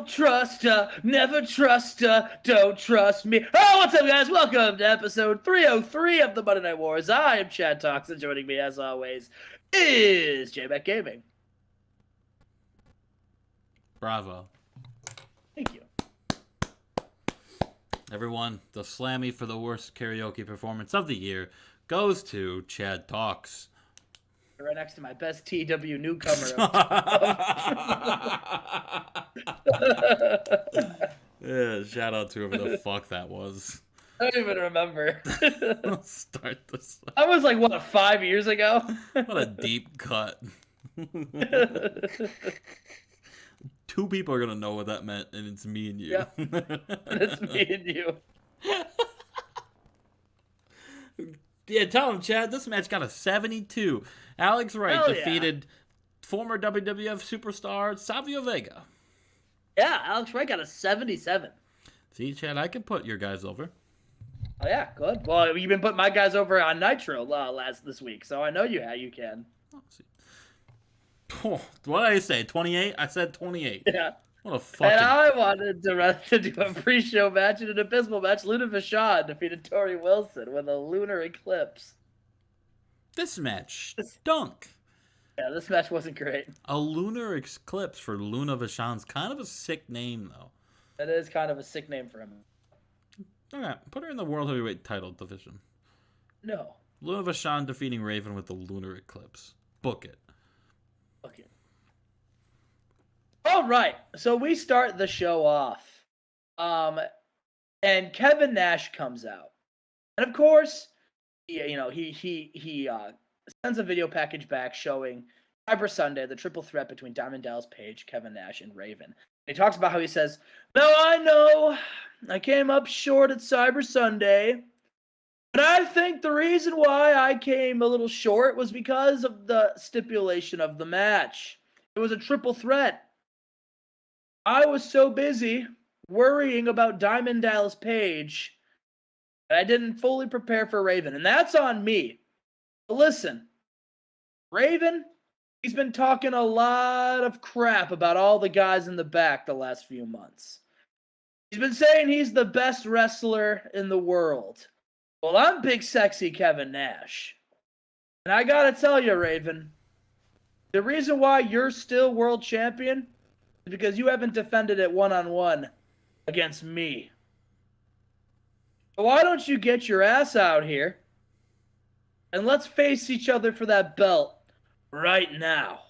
Don't trust her, never trust her, don't trust me. Oh, what's up, guys? Welcome to episode 303 of the Monday Night Wars. I am Chad Talks, and joining me, as always, is Jmack Gaming. Bravo. Thank you. Everyone, the Slammy for the worst karaoke performance of the year goes to Chad Talks. Right next to my best TW newcomer. Yeah, shout out to whoever the fuck that was. I don't even remember. Let's start this. That was like, what, 5 years ago? What a deep cut. Two people are going to know what that meant, and it's me and you. Yep. It's me and you. Yeah, tell him, Chad, this match got a 72. Alex Wright defeated former WWF superstar Savio Vega. Yeah, Alex Wright got a 77. See, Chad, I can put your guys over. Oh, yeah, good. Well, you've been putting my guys over on Nitro this week, so I know you can. Oh, see. Oh, what did I say, 28? I said 28. Yeah. What a fucking... And I wanted to do a pre-show match and an abysmal match. Luna Vachon defeated Tori Wilson with a lunar eclipse. This match stunk. Yeah, this match wasn't great. A lunar eclipse for Luna Vachon's kind of a sick name, though. That is kind of a sick name for him. Okay, put her in the World Heavyweight title division. No. Luna Vachon defeating Raven with the lunar eclipse. Book it. Okay. All right, so we start the show off, and Kevin Nash comes out, and of course, he sends a video package back showing Cyber Sunday, the triple threat between Diamond Dallas Page, Kevin Nash, and Raven. He talks about how he says, "No, I know, I came up short at Cyber Sunday, but I think the reason why I came a little short was because of the stipulation of the match. It was a triple threat. I was so busy worrying about Diamond Dallas Page that I didn't fully prepare for Raven, and that's on me. But listen, Raven, he's been talking a lot of crap about all the guys in the back the last few months. He's been saying he's the best wrestler in the world. Well, I'm big sexy Kevin Nash. And I gotta tell you, Raven, the reason why you're still world champion is because you haven't defended it one-on-one against me. So why don't you get your ass out here and let's face each other for that belt right now."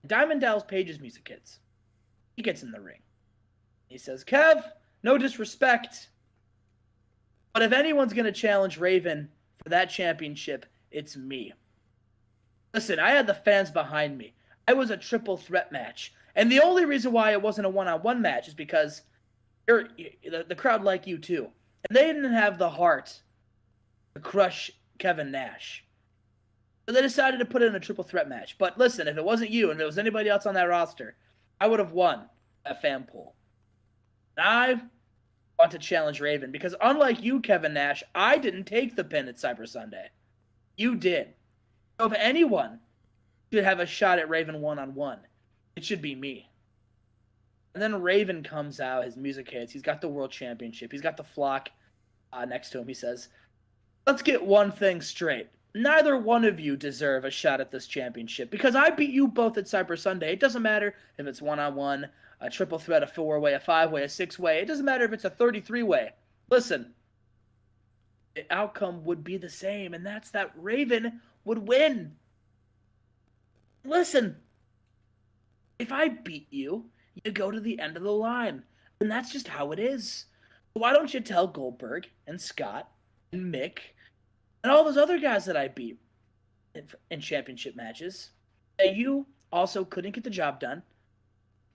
Diamond Dallas Page's music hits. He gets in the ring. He says, "Kev, no disrespect, but if anyone's going to challenge Raven for that championship, it's me. Listen, I had the fans behind me. I was a triple threat match. And the only reason why it wasn't a one-on-one match is because the crowd like you too. And they didn't have the heart to crush Kevin Nash. So they decided to put it in a triple threat match. But listen, if it wasn't you and if it was anybody else on that roster, I would have won that fan pool. And I want to challenge Raven because unlike you, Kevin Nash, I didn't take the pin at Cyber Sunday. You did. So if anyone should have a shot at Raven one-on-one, it should be me." And then Raven comes out, his music hits, he's got the world championship, he's got the flock next to him. He says, "Let's get one thing straight. Neither one of you deserve a shot at this championship because I beat you both at Cyber Sunday. It doesn't matter if it's one-on-one, a triple threat, a four-way, a five-way, a six-way. It doesn't matter if it's a 33-way. Listen, the outcome would be the same, and that's that Raven would win. Listen, if I beat you, you go to the end of the line, and that's just how it is. Why don't you tell Goldberg and Scott and Mick and all those other guys that I beat in championship matches that you also couldn't get the job done,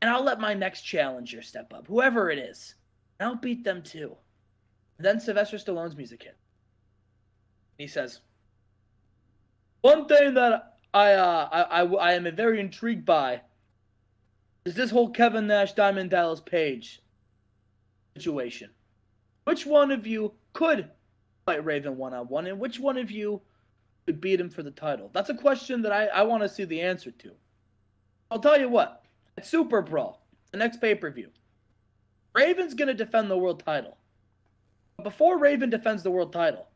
and I'll let my next challenger step up, whoever it is, and I'll beat them too." And then Sylvester Stallone's music hit. He says, "One thing that I am very intrigued by is this whole Kevin Nash, Diamond Dallas Page situation. Which one of you could fight Raven one-on-one, and which one of you could beat him for the title?" That's a question that I want to see the answer to. I'll tell you what, at Super Brawl, the next pay-per-view, Raven's going to defend the world title. But before Raven defends the world title,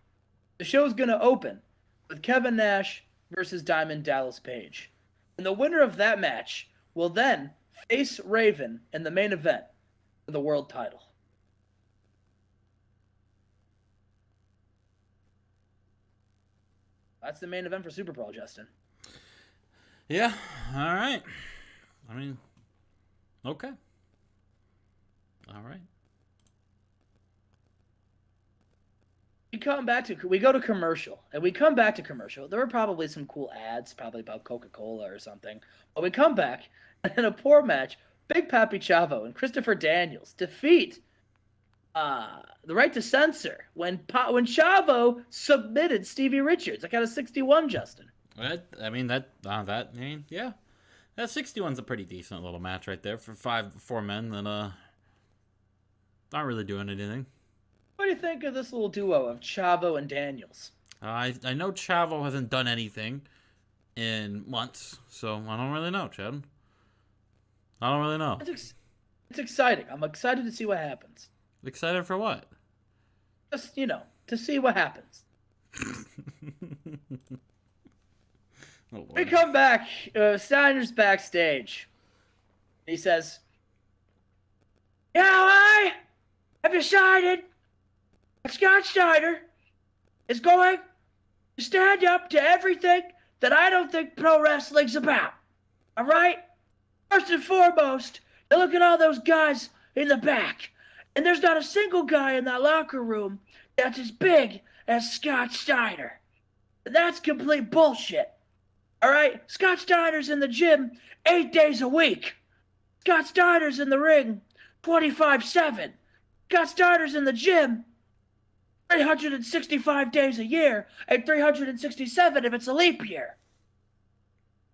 the show's going to open with Kevin Nash versus Diamond Dallas Page. And the winner of that match will then face Raven in the main event for the world title. That's the main event for Super Brawl, Justin. Yeah, all right. I mean, okay. All right. We go to commercial, and we come back to commercial. There were probably some cool ads, probably about Coca-Cola or something. But we come back, and in a poor match, Big Papi Chavo and Christopher Daniels defeat the Right to Censor when Chavo submitted Stevie Richards. I got a 61, Justin. Yeah. That 61's a pretty decent little match right there for four men that not really doing anything. What do you think of this little duo of Chavo and Daniels? I know Chavo hasn't done anything in months, so I don't really know, Chad. I don't really know. It's exciting. I'm excited to see what happens. Excited for what? Just, to see what happens. We come back. Steiner's backstage. He says, I have decided that Scott Steiner is going to stand up to everything that I don't think pro wrestling's about. All right? First and foremost, you look at all those guys in the back, and there's not a single guy in that locker room that's as big as Scott Steiner. And that's complete bullshit. All right? Scott Steiner's in the gym 8 days a week. Scott Steiner's in the ring 25/7. Scott Steiner's in the gym 365 days a year and 367 if it's a leap year.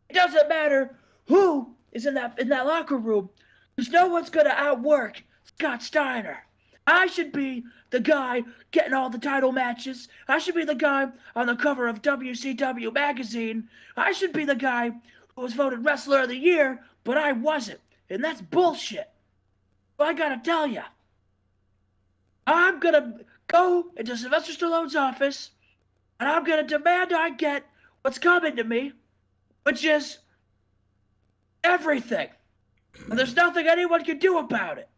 It doesn't matter who is in that locker room, because no one's going to outwork Scott Steiner. I should be the guy getting all the title matches. I should be the guy on the cover of WCW magazine. I should be the guy who was voted Wrestler of the Year, but I wasn't. And that's bullshit. But I gotta tell you, I'm gonna go into Sylvester Stallone's office, and I'm gonna demand I get what's coming to me, which is everything. And there's nothing anyone can do about it.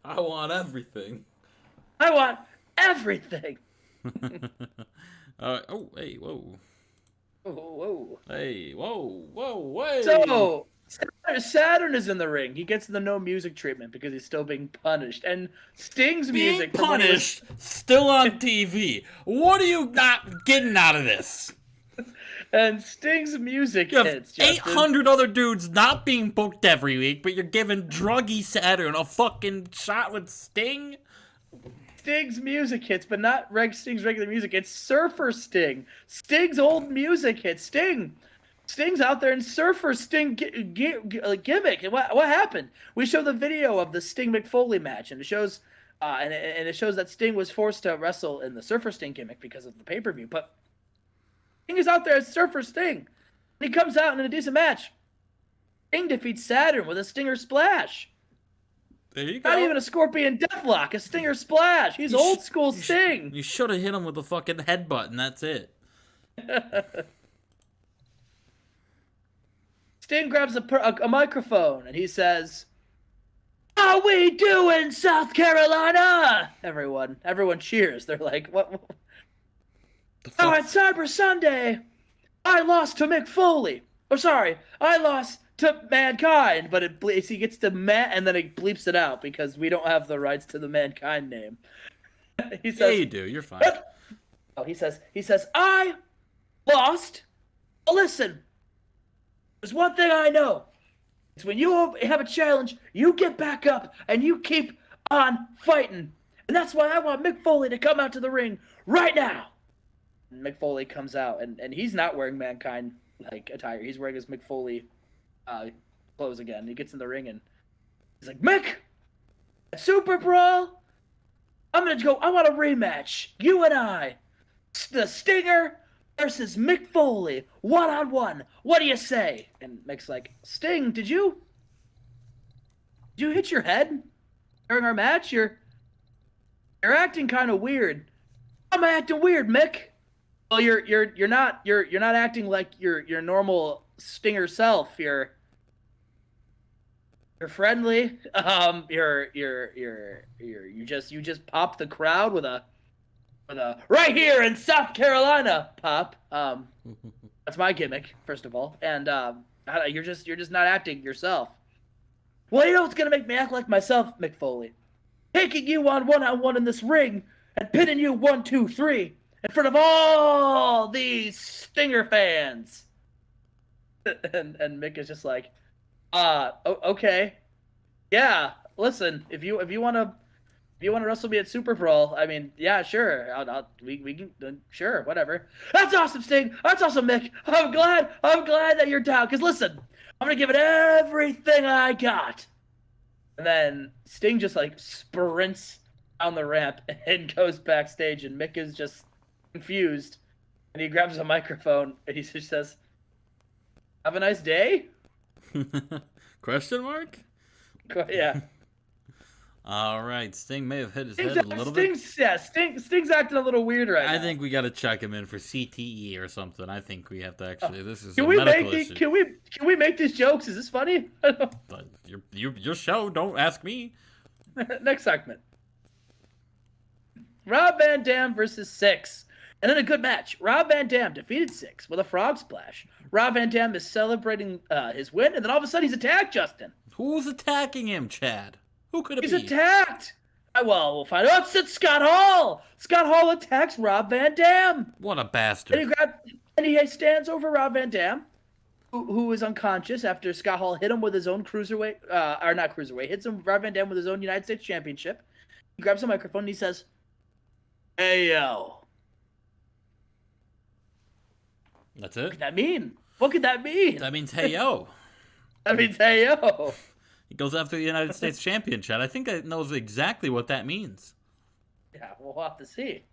I want everything. I want everything. Oh, hey, whoa. Whoa. Hey, whoa, hey. So, Saturn is in the ring. He gets the no music treatment because he's still being punished. And Sting's music... Being punished, still on TV. What are you not getting out of this? And Sting's music hits, Justin. 800 other dudes not being booked every week, but you're giving druggy Saturn a fucking shot with Sting? Sting's music hits, but not Sting's regular music. It's Surfer Sting. Sting's old music hits. Sting's out there in Surfer Sting gimmick. And what happened? We show the video of the Sting McFoley match, and it shows it shows that Sting was forced to wrestle in the Surfer Sting gimmick because of the pay-per-view. But Sting is out there as Surfer Sting. And he comes out in a decent match. Sting defeats Saturn with a Stinger Splash. There you go. Not even a Scorpion Deathlock, a Stinger Splash. He's old school Sting. You should have hit him with a fucking headbutt, and that's it. Sting grabs a microphone, and he says, "How we doing, South Carolina?" Everyone cheers. They're like, what? Oh, at Cyber Sunday, I lost to Mick Foley. I lost to Mankind, but he gets to Matt, and then it bleeps it out because we don't have the rights to the Mankind name. He says, yeah, you do. You're fine. Oh, he says, I lost. Well, listen, there's one thing I know. It's when you have a challenge, you get back up and you keep on fighting. And that's why I want Mick Foley to come out to the ring right now. And Mick Foley comes out, and he's not wearing Mankind attire. He's wearing his Mick Foley clothes again. He gets in the ring and he's like, Mick, Super Brawl, I want a rematch. You and I. The Stinger versus Mick Foley. 1-on-1. What do you say? And Mick's like, Sting, did you Did you hit your head during our match? You're acting kind of weird. I'm acting weird, Mick. Well, you're not acting like your normal Stinger self. You're friendly. You just popped the crowd with a right here in South Carolina pop. That's my gimmick, first of all, and you're just not acting yourself. Well, you know what's gonna make me act like myself, Mick Foley? Taking you on one in this ring and pinning you 1, 2, 3 in front of all these Stinger fans. And Mick is just like, okay, yeah. Listen, if you want to wrestle me at Super Brawl, I mean, yeah, sure. We can sure, whatever. That's awesome, Sting. That's awesome, Mick. I'm glad that you're down. Cause listen, I'm gonna give it everything I got. And then Sting just like sprints down the ramp and goes backstage, and Mick is just confused, and he grabs a microphone and he just says, "Have a nice day?" Question mark? Yeah. All right, Sting may have hit his head a little bit. Sting's acting a little weird right now. I think we got to check him in for CTE or something. I think we have to actually. This is can a we medical make issue. Can we make these jokes? Is this funny? But your show. Don't ask me. Next segment. Rob Van Dam versus Six. And then a good match. Rob Van Dam defeated Six with a frog splash. Rob Van Dam is celebrating his win, and then all of a sudden he's attacked, Justin. Who's attacking him, Chad? Who could it be? He's attacked. Well, we'll find out. It's Scott Hall. Scott Hall attacks Rob Van Dam. What a bastard. And he stands over Rob Van Dam, who is unconscious after Scott Hall hit him with his own cruiserweight, or not cruiserweight, hits him, Rob Van Dam, with his own United States Championship. He grabs a microphone and he says, "Hey, yo." That's it? What could that mean? What could that mean? That means, hey, yo. That means, hey, yo. He goes after the United States champion, Chad. I think I knows exactly what that means. Yeah, we'll have to see.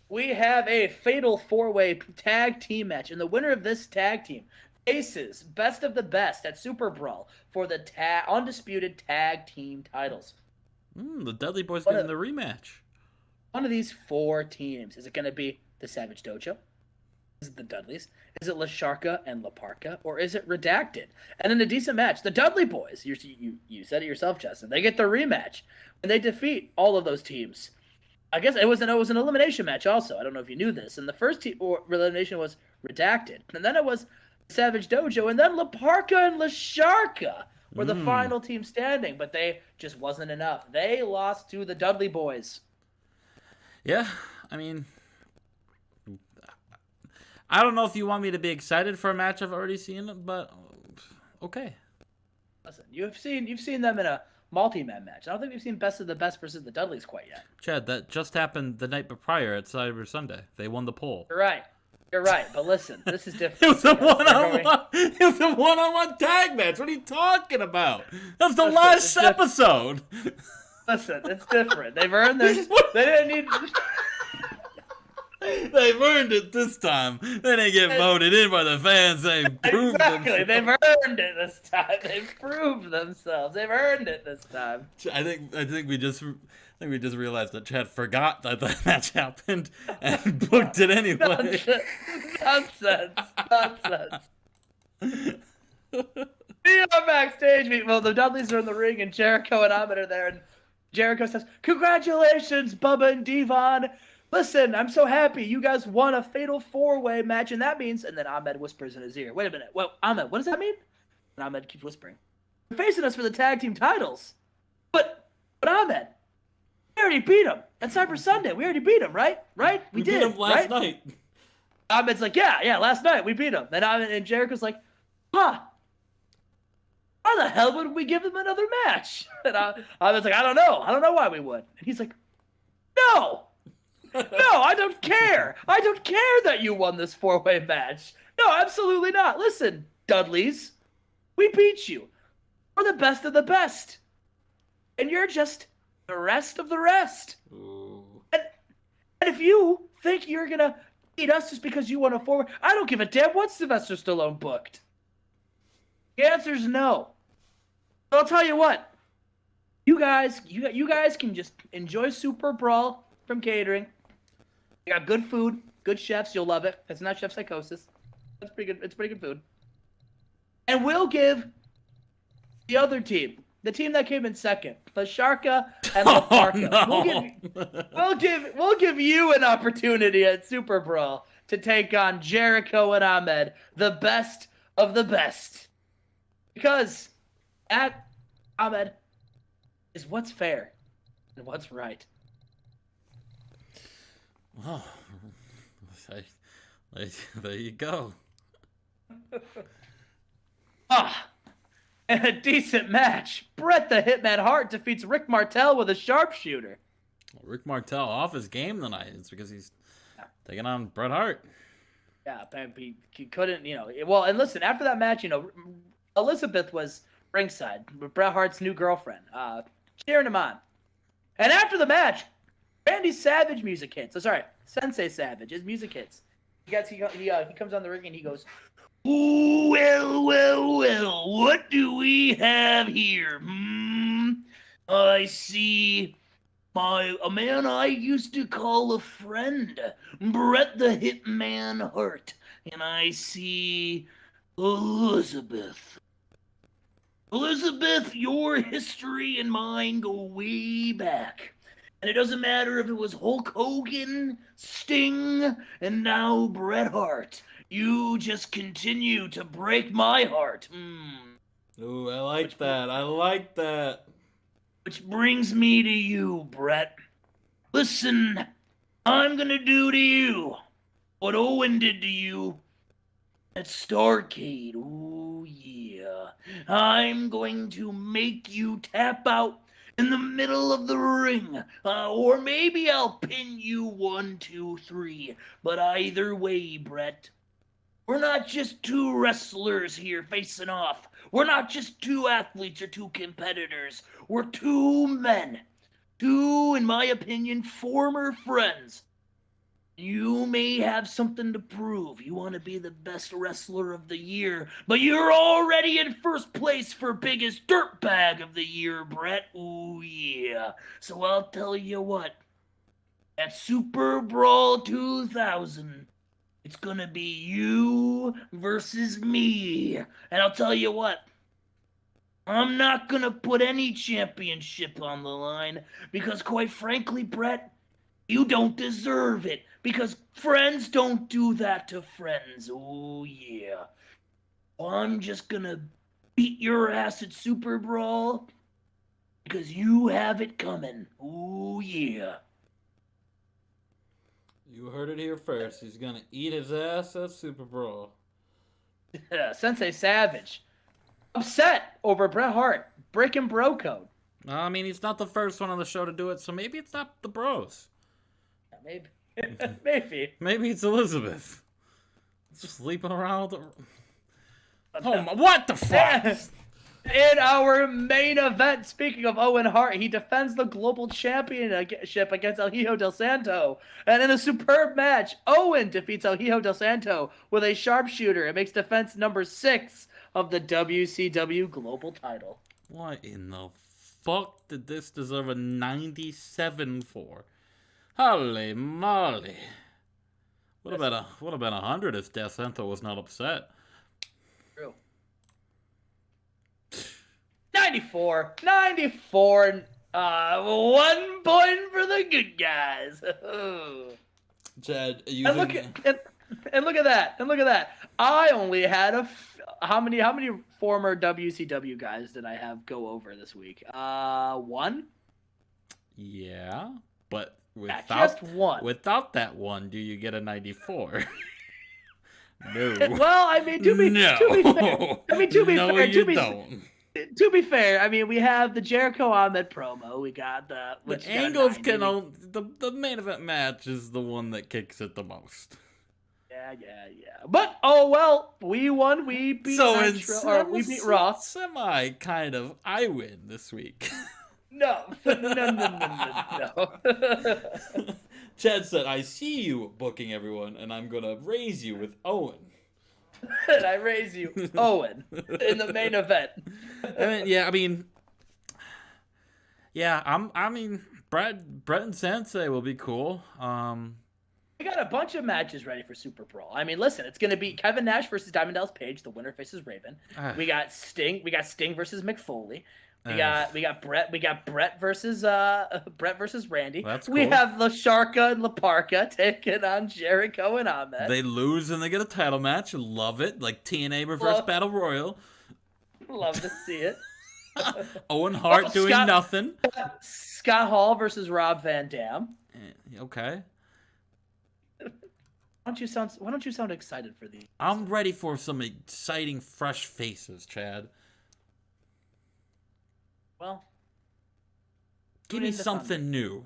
We have a fatal four-way tag team match, and the winner of this tag team faces Best of the Best at Super Brawl for the undisputed tag team titles. The Dudley Boys getting the rematch. One of these four teams. Is it going to be the Savage Dojo? Is it the Dudleys? Is it La Sharka and La Parka? Or is it Redacted? And in a decent match, the Dudley Boys, you said it yourself, Justin, they get the rematch when they defeat all of those teams. I guess it was an elimination match also. I don't know if you knew this. And the first elimination was Redacted. And then it was Savage Dojo. And then La Parka and La Sharka were the final team standing. But they just wasn't enough. They lost to the Dudley Boys. Yeah, I mean, I don't know if you want me to be excited for a match I've already seen, but okay. Listen, you've seen them in a multi-man match. I don't think we've seen Best of the Best versus the Dudleys quite yet. Chad, that just happened the night prior at Cyber Sunday. They won the poll. You're right, but listen, this is different. It was a one-on-one. It was a one-on-one tag match. What are you talking about? That was the last episode. Listen, it's different. They've earned their. They didn't need. They've earned it this time. They didn't get voted in by the fans. They proved themselves. They've earned it this time. They've proved themselves. They've earned it this time. I think we just realized that Chad forgot that match happened and booked it anyway. Nonsense. We are backstage. Well, the Dudleys are in the ring, and Jericho and Ahmed are there, and Jericho says, "Congratulations, Bubba and Devon. Listen, I'm so happy you guys won a fatal four-way match, and that means..." And then Ahmed whispers in his ear, "Wait a minute. Well, Ahmed, what does that mean?" And Ahmed keeps whispering, "They're facing us for the tag team titles." But Ahmed, we already beat him at Cyber Sunday. We already beat him, right? We did. Beat him last night. Ahmed's like, yeah, last night we beat him. And Jericho's like, huh? Why the hell would we give him another match? And Ahmed's like, I don't know why we would. And he's like, no, I don't care. I don't care that you won this four-way match. No, absolutely not. Listen, Dudleys, we beat you. We're the best of the best. And you're just the rest of the rest. Ooh. And if you think you're going to beat us just because you won a four-way, I don't give a damn what Sylvester Stallone booked. The answer's no. So I'll tell you what. You guys can just enjoy Super Brawl from catering. You got good food, good chefs. You'll love it. It's not chef psychosis. That's pretty good. It's pretty good food. And we'll give the other team, the team that came in second, Lasharka and Laparka. Oh, no. We'll give you an opportunity at Super Brawl to take on Jericho and Ahmed, the best of the best. Because at Ahmed is what's fair and what's right. Well, there you go. And a decent match. Bret the Hitman Hart defeats Rick Martel with a sharpshooter. Well, Rick Martel off his game tonight. It's because he's taking on Bret Hart. Yeah, he couldn't, Well, and listen, after that match, Elizabeth was ringside with Bret Hart's new girlfriend, cheering him on. And after the match, Randy Savage music hits. Oh, sorry, Sensei Savage. His music hits. He comes on the ring and he goes, "Ooh, well, what do we have here? I see a man I used to call a friend, Bret the Hitman Hart, and I see Elizabeth. Elizabeth, your history and mine go way back. And it doesn't matter if it was Hulk Hogan, Sting, and now Bret Hart. You just continue to break my heart. Ooh, I like that. I like that. Which brings me to you, Bret. Listen, I'm gonna do to you what Owen did to you at Starrcade. Ooh, yeah. I'm going to make you tap out in the middle of the ring. Or maybe I'll pin you 1, 2, 3. But either way, Bret, we're not just two wrestlers here facing off. We're not just two athletes or two competitors. We're two men. Two, in my opinion, former friends. You may have something to prove. You want to be the best wrestler of the year, but you're already in first place for biggest dirtbag of the year, Bret. Ooh, yeah. So I'll tell you what. At Super Brawl 2000, it's gonna be you versus me. And I'll tell you what. I'm not gonna put any championship on the line because, quite frankly, Bret, you don't deserve it, because friends don't do that to friends. Oh, yeah. I'm just gonna beat your ass at Super Brawl because you have it coming. Oh, yeah. You heard it here first. He's gonna eat his ass at Super Brawl. Sensei Savage. Upset over Bret Hart. Breaking bro code. I mean, he's not the first one on the show to do it, so maybe it's not the bros. Maybe. Maybe. Maybe it's Elizabeth. Sleeping around with what the fuck? In our main event, speaking of Owen Hart, he defends the global championship against El Hijo del Santo. And in a superb match, Owen defeats El Hijo del Santo with a sharpshooter. It makes defense number 6 of the WCW global title. What in the fuck did this deserve a 97 for? Holy moly. Would have been 100 if Del Santo was not upset. True. 94. 94. 1 point for the good guys. Chad, and look at that. And look at that. I only had how many former WCW guys did I have go over this week? 1? Yeah, but without just 1. Without that one, do you get a 94? No. Well, I mean, to be fair, I mean, we have the Jericho Ahmed promo. We got the angles the main event match is the one that kicks it the most. Yeah. But oh well, we won. We beat we beat Raw. Semi kind of. I win this week. No. Chad said, "I see you booking everyone, and I'm gonna raise you with Owen." and I raise you Owen in the main event. I mean, yeah, I mean, Brett and Sensei will be cool. We got a bunch of matches ready for Super Brawl. I mean, listen, it's gonna be Kevin Nash versus Diamond Dallas Page. The winner faces Raven. We got Sting. We got Sting versus McFoley. We got Brett versus Randy. That's We cool. have LaSharka and LaParca taking on Jericho and Ahmed. They lose and they get a title match. Love it. Like TNA Reverse Battle Royal. Love to see it. Owen Hart doing nothing. Scott Hall versus Rob Van Dam. Okay. Why don't you sound excited for these? I'm ready for some exciting, fresh faces, Chad. Well, give me something new.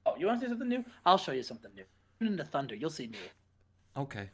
Oh, you want to see something new? I'll show you something new. Tune into Thunder. You'll see new. Okay.